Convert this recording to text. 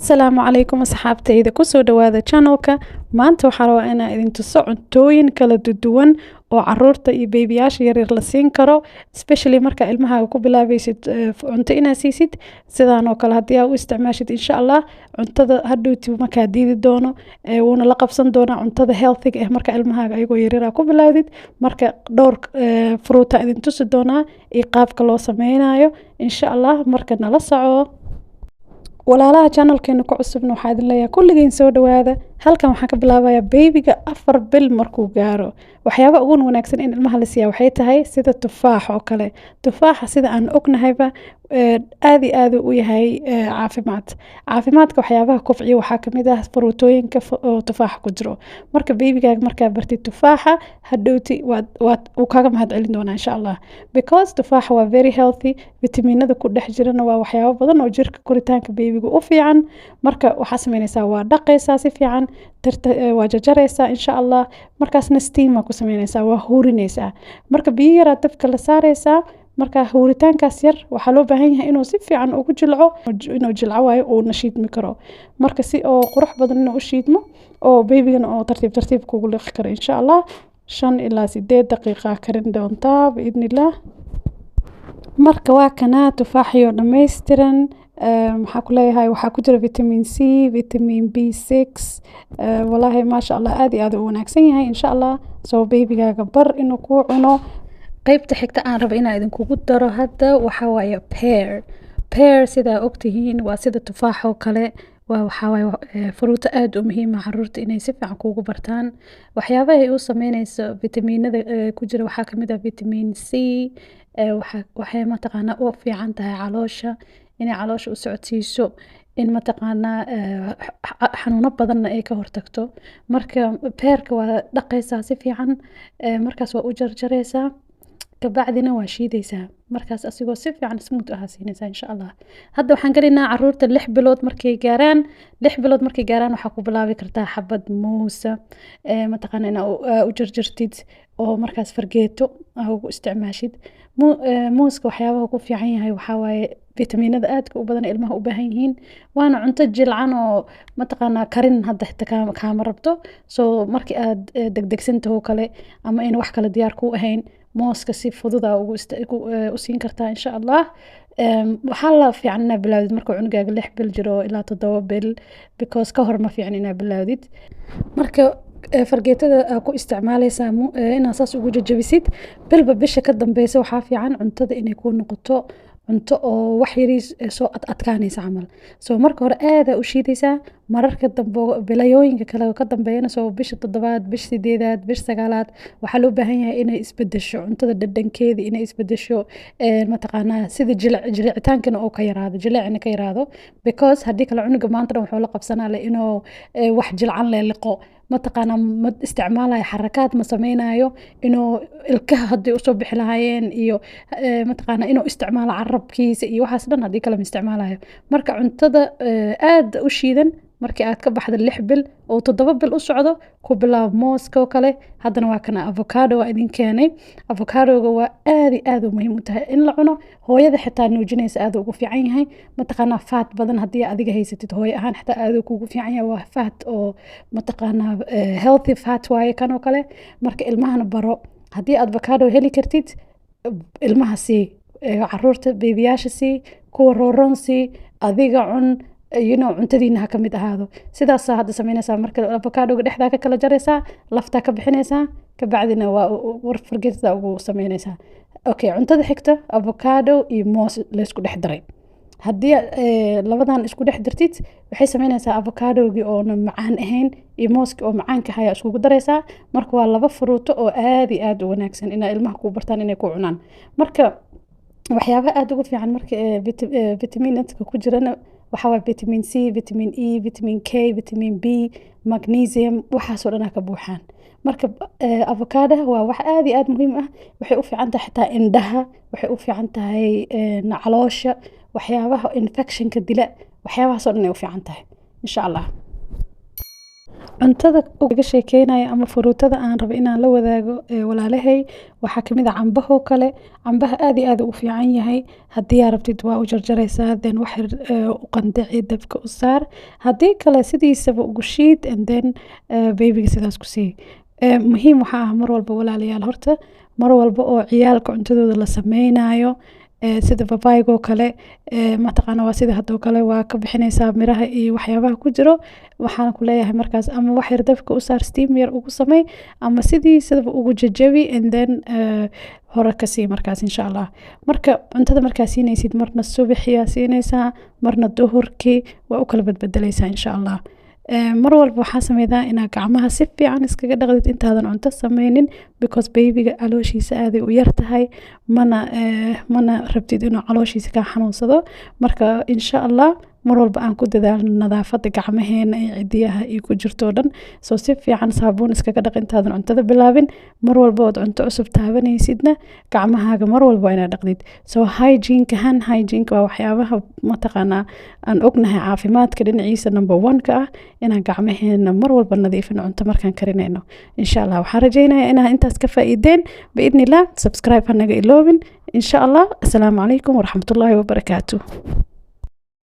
Asalaamu calaykum asxaabtayda kusoo dhawaada channelka maanta waxaan rabaa inaan idin tuso cuntooyin kala duwan oo caruurta iyo beebiyaasha yaryar la siin karo especially marka ilmaha ku bilaabaysid cunto inaad siisid sidaan oo kale haddii aad u isticmaashid insha Allah cuntada hadhowti markaa diidi doono wuuna la qabsan doonaa cuntada healthy ah marka ilmahaaga ayagoo yaryar ku bilaawdid marka dhowr fruit idin tusi doonaa iyo qaabka loo sameynayo insha Allah marka nala soco walaalaha channelkeena ku cusubna waxaa idin leeyahay kulligiin soo dhawaada halkan waxaan ka bilaabayaa beebiga 4 bil markuu gaaro waxyaabo ugu wanaagsan in ilmaha la siiyo waxay tahay sida tufaax oo kale tufaaxa sida aan ognahayba aad u yahay caafimaadka waxyaabaha kobciya waxaa kamid ah fruutooyinka oo tufaaxa ku jiro marka beebigaaga markaa bartid tufaaxa hadhowti uu kaaga mahadcelin doonaa insha Allah because tufaaxa waa very healthy vitaminada ku dhex jirana waa waxyaabo badan oo jirka koritaanka beebiga u fiican marka waxaa sameynaysaa waa dhaqaysaa si fiican waa jajaraysaa insha Allah markaasna steam ku sameynaysaa waa hurinaysaa marka biyo yar dabka la saaraysaa marka huritaankaas yar waxaa loo baahan yahay inuu si fiican ugu jilco inuu jilco waayo oo nashiidmi karo marka si oo qurux badan inuu u shiidmo oo beebigana oo tartiib kugu liqi karo insha Allah 5 ilaa 8 daqiiqo karin doontaa biidnillah marka waa kana tufaaxiyo dhameystiran maxaa ku leeyahay waxaa ku jira vitamin C vitamin B6 wallahi ma sha Allah aad u wanaagsan yahay insha Allah soo beebigaaga bar inuu ku cuno qaybta xigta aan rabo inaan idin kugu daro hadda waxa waaye pear sida ogtihiin waa sida tufaax oo kale waxa waaye fruit aad u muhiim ah caruurta inay si fiican kugu bartaan waxyaabaha ay u sameynayso vitaminada ku jira waxaa kamid ah vitamin C waxay ma taqaanaa u fiican tahay caloosha inay caloosha u socodsiiso in ma taqaanaa xanuuno badanna ay ka hortagto marka pearka waa dhaqaysaa si fiican markaas waa u jarjaraysaa kabacdina waa shiidaysaa markaas asigoo si fiican smooth ah siinaysaa insha Allah hadda waxaan galina caruurta 6 bilood markay gaaraan waxaa ku bilaabi kartaa xabad muusa ma taqaanaa inaad u jarjartid oo markaas fargeeto ugu isticmaashid muuska waxyaabaha ku fiican yahay waxaa waaye vitaminada aadka u badan ilmaha u baahan yihiin waana cunto jilcan oo ma taqaanaa karin hadda xitaa kaama rabto soo markii aad degdegsantaho kale ama in wax kale diyaar ku ahayn mooska si fudud u siin kartaa insha Allah waxaa la fiican inaad bilaawdid marka cunugaaga 6 bil jiro ilaa 7 bil because ka hor ma fiican inaad bilaawdid marka fargeetada ku isticmaalaysaa inaad saas ugu jajabisid bilba bisha ka dambeysa waxaa fiican cuntada inay ku noqoto cunto oo wax yariis soo adkaanaysa camal soo marka hore aad u shiidaysaa mararka dambe bilayooyinka kale ka dambeeyana soo bisha 7aad bisha 8aad bisha 9aad waxaa loo baahan yahay inay isbedesho cuntada dhadhankeeda inay isbedesho ma taqaanaa sida jilicitaankana oo ka yaraado jilicina ka yaraado because haddii kale cunuga maanta dhan wuxuu la qabsanaa inuu wax jilcan liqo ma taqaanaa ma isticmaalayo xarakaad ma sameynayo inuu ilkaha haddii usoo bixi lahaayeen iyo ma taqaanaa inuu isticmaalo carabkiisa iyo waxaas dhan haddii kale ma isticmaalayo marka cuntada aad u shiidan markii aad ka baxda 6 bil oo 7 bil u socdo ku bilaab mooska oo kale haddana waa kana avocado waa idin keenay avocadoga waa aad u muhiim u tahay in la cuno hooyada xitaa nuujinaysa aad ugu fiican yahay ma taqaanaa fat badan haddii adiga haysatid hooyo ahaan xitaa aad kugu fiican yahay waa fat oo ma taqaanaa healthy fat waaye kan oo kale marka ilmahana baro haddii avocado heli kartid ilmaha sii caruurta beebiyaasha sii kuwa roron sii adiga cun cuntadiina ha kamid ahaado sidaas hadda sameynaysaa marka avocadoga dhexdaa ka kala jaraysaa laftaa ka bixinaysaa kabacdina waa war fargeetada ugu sameynaysaa okay cuntada xigta avocado iyo moos la isku dhex daray haddii labadan isku dhex dartid waxay sameynaysaa avocadogii oo macaan ahayn iyo mooski oo macaanka haya iskugu daraysaa marka waa laba fruuto oo aad u wanaagsan inay ilmaha ku bartaan inay ku cunaan marka waxyaabaha aad ugu fiican marka vitaminadka ku jirana waxaa waaye vitamin C vitamin E vitamin K vitamin B magnesium waxaasoo dhan ka buuxaan marka avocado waa wax aad muhiim ah waxay u fiican tahay xitaa indhaha waxay u fiican tahay caloosha waxyaabaha infectionka dila waxyaabahaasoo dhan ay u fiican tahay insha Allah cuntada uga sheekeynaya ama furuutada aan rabo inaan la wadaago walaalahay waxaa kamid ah cambaha oo kale. Cambaha aad iyo aad u fiican yahay haddii aad rabtid waa u jarjaraysaa then wax yar u qandaci dabka u saar, haddii kale sidiisaba ugu shiid and then babyga sidaas ku sii. Muhiim waxaa ah mar walba walaalayaal horta mar walba oo ciyaalka cuntadooda la sameynayo sida babaayga oo kale mataqaana waa sida hadoo kale waa ka bixinaysaa miraha iyo waxyaabaha ku jiro. Waxaan ku leeyahay markaas ama wax yar dabka u saar steam yar ugu samey ama sidiisaba ugu jajabi and then hore ka sii markaas insha Allah. Marka cuntada markaas siinaysid marna subaxiyaa siinaysaa marna duhurkii waa u kala badbedelaysaa insha Allah. Mar walba waxaa sameydaa inaa gacmaha si fiican iskaga dhaqdid intaadan cunto sameynin because babyga calooshiisa aaday u yartahay mana rabtid inuu calooshiisa ka xanuunsado. Marka insha Allah mar walba aan ku dadaalno nadaafada gacmaheena iyo cidiyaha iyo ku jirto dhan soo si fiican saabuun iskaga dhaq intaadan cuntada bilaabin. Mar walba oo cunto cusub taabanaysidna gacmahaaga mar walba inaad dhaqdid. So hygiene-ka hand hygiene-ka waa waxyaabaha mataqaanaa aan ognahay caafimaadka dhinaciisa number 1 ka ah inaan gacmaheena mar walba nadiifino cunto markaan karinayno. Insha Allah waxaan rajaynayaa inaad intaas ka faa'iideen biidnillah. Subscribe hanaga iloobin insha Allah. Assalaamu calaykum waraxmatullaahi wabarakaatuh.